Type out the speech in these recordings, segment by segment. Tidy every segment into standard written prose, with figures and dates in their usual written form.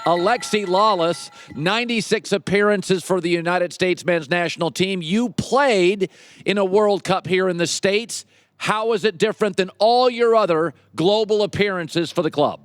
Alexi Lalas, 96 appearances for the United States men's national team. You played in a World Cup here in the States. How is it different than all your other global appearances for the club?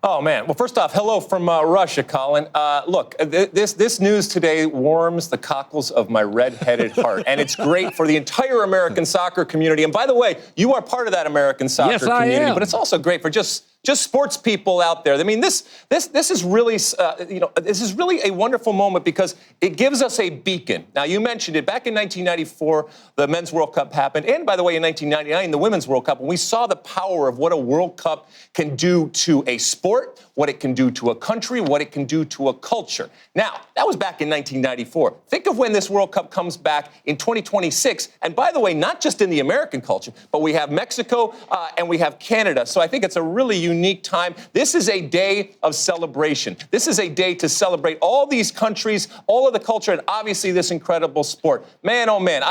Oh, man. Well, first off, hello from Russia, Colin. Look, this news today warms the cockles of my red-headed heart, and it's great for the entire American soccer community. And by the way, you are part of that American soccer community, I am. But it's also great for just sports people out there. I mean, this is really, this is really a wonderful moment because it gives us a beacon. Now, you mentioned it. Back in 1994, the Men's World Cup happened. And by the way, in 1999, the Women's World Cup, when we saw the power of what a World Cup can do to a sport, what it can do to a country, what it can do to a culture. Now, that was back in 1994. Think of when this World Cup comes back in 2026. And by the way, not just in the American culture, but we have Mexico and we have Canada. So I think it's a really unique time. This is a day of celebration. This is a day to celebrate all these countries, all of the culture, and obviously this incredible sport. Man, oh man,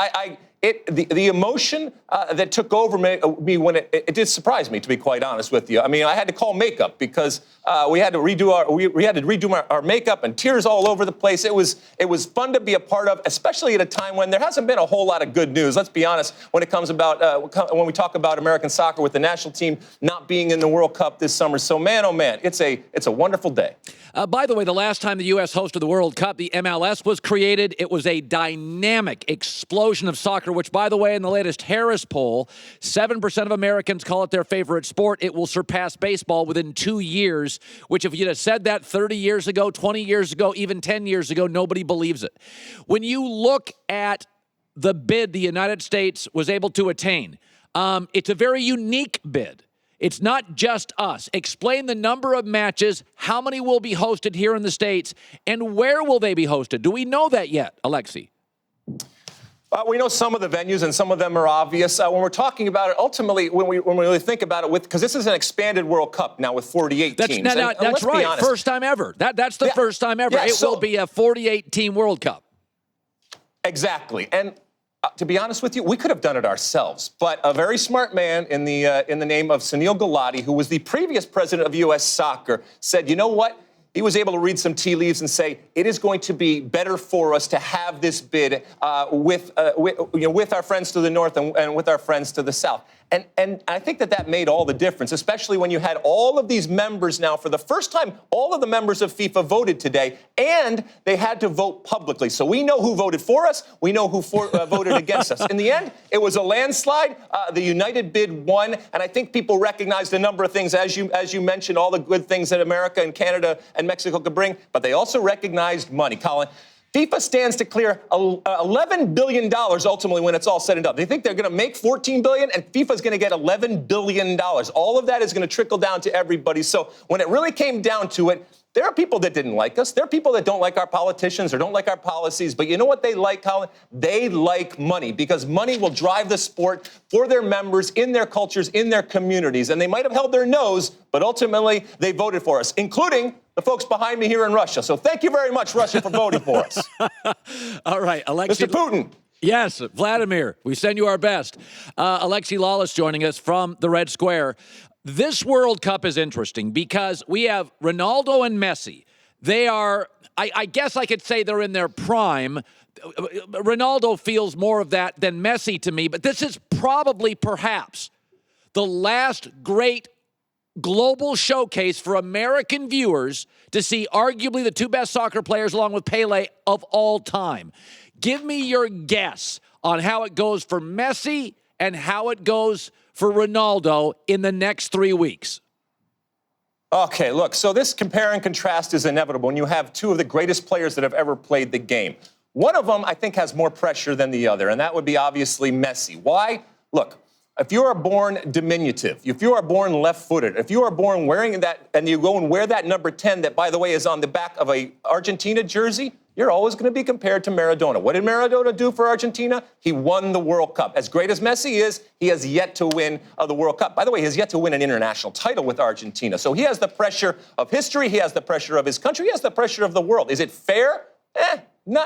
the emotion that took over me when it did surprise me, to be quite honest with you. I mean, I had to call makeup because we had to redo our makeup and tears all over the place. It was fun to be a part of, especially at a time when there hasn't been a whole lot of good news. Let's be honest, when it comes about when we talk about American soccer with the national team not being in the World Cup this summer. So man, oh man, it's a wonderful day. By the way, the last time the U.S. hosted the World Cup, the MLS was created. It was a dynamic explosion of soccer, which, by the way, in the latest Harris poll, 7% of Americans call it their favorite sport. It will surpass baseball within 2 years, which if you'd have said that 30 years ago, 20 years ago, even 10 years ago, nobody believes it. When you look at the bid the United States was able to attain, it's a very unique bid. It's not just us. Explain the number of matches, how many will be hosted here in the States, and where will they be hosted? Do we know that yet, Alexi? We know some of the venues, and some of them are obvious. When we're talking about it, ultimately, when we really think about it, because this is an expanded World Cup now with 48 teams. That's right. First time ever. That's the first time ever. It will be a 48-team World Cup. Exactly. And to be honest with you, we could have done it ourselves. But a very smart man in the name of Sunil Gulati, who was the previous president of U.S. Soccer, said, you know what? He was able to read some tea leaves and say, it is going to be better for us to have this bid with our friends to the north and with our friends to the south. And I think that made all the difference, especially when you had all of these members now. For the first time, all of the members of FIFA voted today, and they had to vote publicly. So we know who voted for us. We know who voted against us. In the end, it was a landslide. The United bid won, and I think people recognized a number of things, as you mentioned, all the good things that America and Canada and Mexico could bring, but they also recognized money. Colin, FIFA stands to clear $11 billion ultimately when it's all said and done. They think they're going to make $14 billion, and FIFA's going to get $11 billion. All of that is going to trickle down to everybody. So when it really came down to it, there are people that didn't like us. There are people that don't like our politicians or don't like our policies. But you know what they like, Colin? They like money, because money will drive the sport for their members, in their cultures, in their communities. And they might have held their nose, but ultimately they voted for us, including the folks behind me here in Russia. So thank you very much, Russia, for voting for us. All right, Alexi. Mr. Putin. Yes, Vladimir, we send you our best. Alexi Lalas joining us from the Red Square. This World Cup is interesting because we have Ronaldo and Messi. They are, I guess I could say they're in their prime. Ronaldo feels more of that than Messi to me, but this is probably, perhaps, the last great global showcase for American viewers to see arguably the two best soccer players along with Pele of all time. Give me your guess on how it goes for Messi and how it goes for Ronaldo in the next 3 weeks. Okay, look, so this compare and contrast is inevitable when you have two of the greatest players that have ever played the game. One of them, I think, has more pressure than the other, and that would be obviously Messi. Why? Look, if you are born diminutive, if you are born left-footed, if you are born wearing that, and you go and wear that number 10 that, by the way, is on the back of a Argentina jersey, you're always going to be compared to Maradona. What did Maradona do for Argentina? He won the World Cup. As great as Messi is, he has yet to win the World Cup. By the way, he has yet to win an international title with Argentina. So he has the pressure of history. He has the pressure of his country. He has the pressure of the world. Is it fair?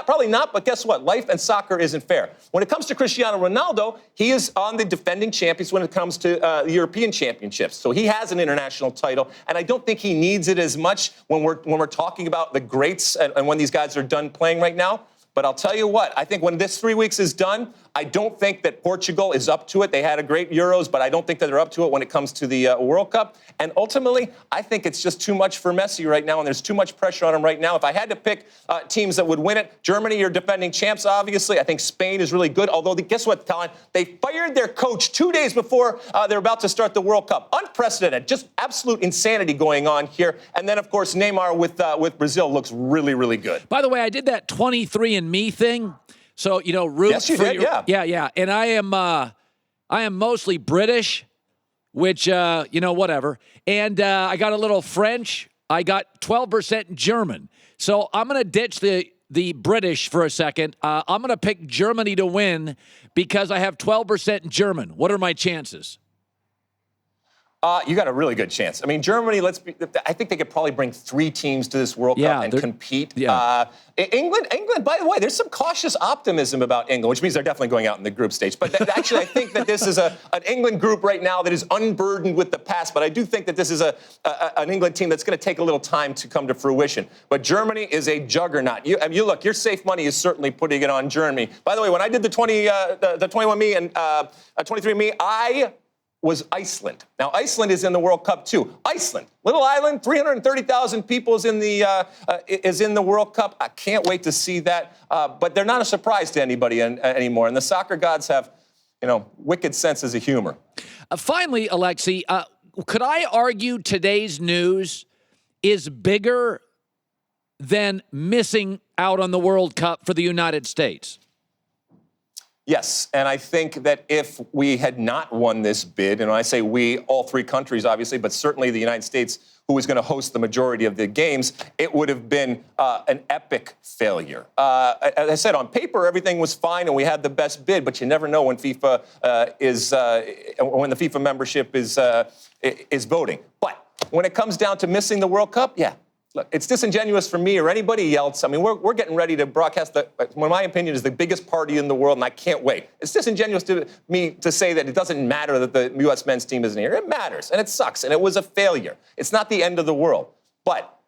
Probably not, but guess what? Life and soccer isn't fair. When it comes to Cristiano Ronaldo, he is on the defending champions when it comes to the European championships. So he has an international title, and I don't think he needs it as much when we're talking about the greats and when these guys are done playing right now. But I'll tell you what, I think when this 3 weeks is done, I don't think that Portugal is up to it. They had a great Euros, but I don't think that they're up to it when it comes to the World Cup. And ultimately, I think it's just too much for Messi right now, and there's too much pressure on him right now. If I had to pick teams that would win it, Germany are defending champs, obviously. I think Spain is really good, although guess what, Colin? They fired their coach 2 days before they're about to start the World Cup. Unprecedented, just absolute insanity going on here. And then, of course, Neymar with Brazil looks really, really good. By the way, I did that 23andMe thing. So, root yes, you for did, yeah. And I am mostly British, which, whatever. And I got a little French. I got 12% German. So I'm going to ditch the British for a second. I'm going to pick Germany to win because I have 12% German. What are my chances? You got a really good chance. I mean, Germany, I think they could probably bring 3 teams to this World Cup and compete. Yeah. England, by the way, there's some cautious optimism about England, which means they're definitely going out in the group stage. But actually, I think that this is an England group right now that is unburdened with the past. But I do think that this is an England team that's going to take a little time to come to fruition. But Germany is a juggernaut. You look, your safe money is certainly putting it on Germany. By the way, when I did the 21Me and 23andMe, I was Iceland. Now, Iceland is in the World Cup, too. Iceland, little island, 330,000 people is in the World Cup. I can't wait to see that. But they're not a surprise to anybody anymore. And the soccer gods have, wicked senses of humor. Finally, Alexi, could I argue today's news is bigger than missing out on the World Cup for the United States? Yes, and I think that if we had not won this bid, and I say we, all 3 countries, obviously, but certainly the United States, who was going to host the majority of the games, it would have been an epic failure. As I said, on paper, everything was fine, and we had the best bid, but you never know when FIFA when the FIFA membership is voting. But when it comes down to missing the World Cup, yeah. Look, it's disingenuous for me or anybody else. I mean, we're getting ready to broadcast what in my opinion is the biggest party in the world, and I can't wait. It's disingenuous to me to say that it doesn't matter that the U.S. men's team isn't here. It matters, and it sucks, and it was a failure. It's not the end of the world. But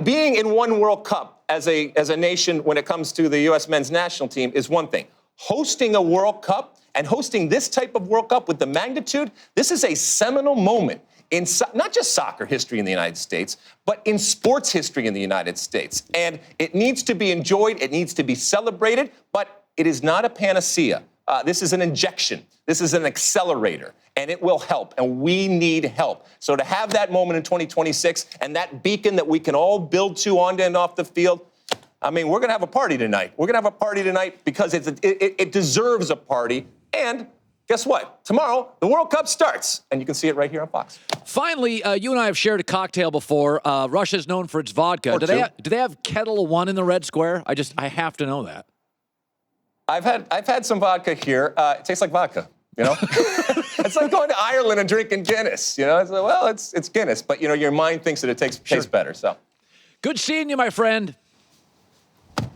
being in one World Cup as a nation when it comes to the U.S. men's national team is one thing. Hosting a World Cup and hosting this type of World Cup with the magnitude, this is a seminal moment in not just soccer history in the United States, but in sports history in the United States. And it needs to be enjoyed, it needs to be celebrated, but it is not a panacea. This is an injection. This is an accelerator, and it will help, and we need help. So to have that moment in 2026 and that beacon that we can all build to on and off the field, I mean, we're going to have a party tonight. We're going to have a party tonight because it deserves a party, and guess what? Tomorrow, the World Cup starts, and you can see it right here on Fox. Finally, you and I have shared a cocktail before. Russia's known for its vodka. Do they have Kettle One in the Red Square? I have to know that. I've had some vodka here. It tastes like vodka. It's like going to Ireland and drinking Guinness. It's like, well, it's Guinness, but your mind thinks that it tastes better. So, good seeing you, my friend.